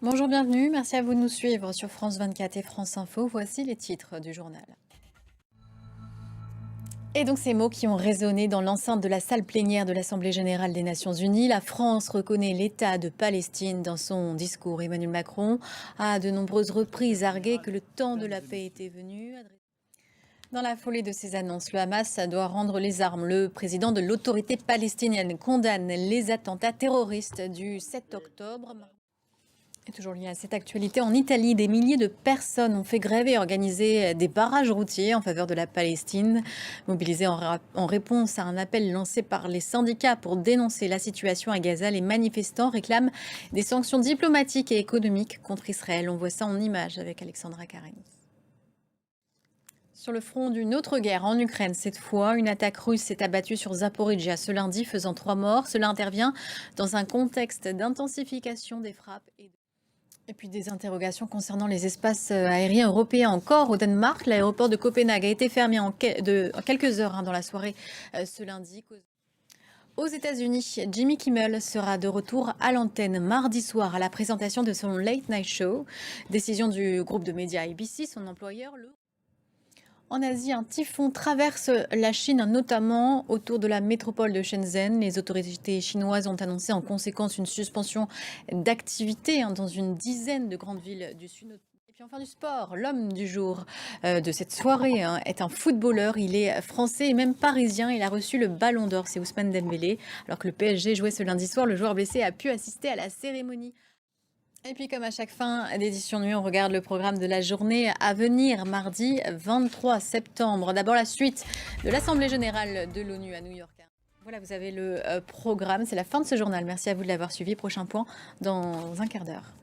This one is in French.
Bonjour, bienvenue. Merci à vous de nous suivre sur France 24 et France Info. Voici les titres du journal. Et donc ces mots qui ont résonné dans l'enceinte de la salle plénière de l'Assemblée générale des Nations unies. La France reconnaît l'État de Palestine dans son discours. Emmanuel Macron a à de nombreuses reprises argué que le temps de la paix était venu. Dans la foulée de ces annonces, le Hamas doit rendre les armes. Le président de l'autorité palestinienne condamne les attentats terroristes du 7 octobre. Et toujours lié à cette actualité, en Italie, des milliers de personnes ont fait grève et organisé des barrages routiers en faveur de la Palestine, mobilisés en réponse à un appel lancé par les syndicats pour dénoncer la situation à Gaza. Les manifestants réclament des sanctions diplomatiques et économiques contre Israël. On voit ça en images avec Alexandra Kareni. Sur le front d'une autre guerre en Ukraine, cette fois, une attaque russe s'est abattue sur Zaporizhia ce lundi, faisant 3 morts. Cela intervient dans un contexte d'intensification des frappes et puis des interrogations concernant les espaces aériens européens. Encore au Danemark, l'aéroport de Copenhague a été fermé en quelques heures dans la soirée ce lundi. Aux États-Unis, Jimmy Kimmel sera de retour à l'antenne mardi soir à la présentation de son Late Night Show. Décision du groupe de médias ABC, son employeur. En Asie, un typhon traverse la Chine, notamment autour de la métropole de Shenzhen. Les autorités chinoises ont annoncé en conséquence une suspension d'activité dans une dizaine de grandes villes du sud. Et puis enfin du sport, l'homme du jour de cette soirée est un footballeur. Il est français et même parisien. Il a reçu le Ballon d'Or, c'est Ousmane Dembélé. Alors que le PSG jouait ce lundi soir, le joueur blessé a pu assister à la cérémonie. Et puis comme à chaque fin d'édition nuit, on regarde le programme de la journée à venir, mardi 23 septembre. D'abord la suite de l'Assemblée générale de l'ONU à New York. Voilà, vous avez le programme, c'est la fin de ce journal. Merci à vous de l'avoir suivi. Prochain point dans un quart d'heure.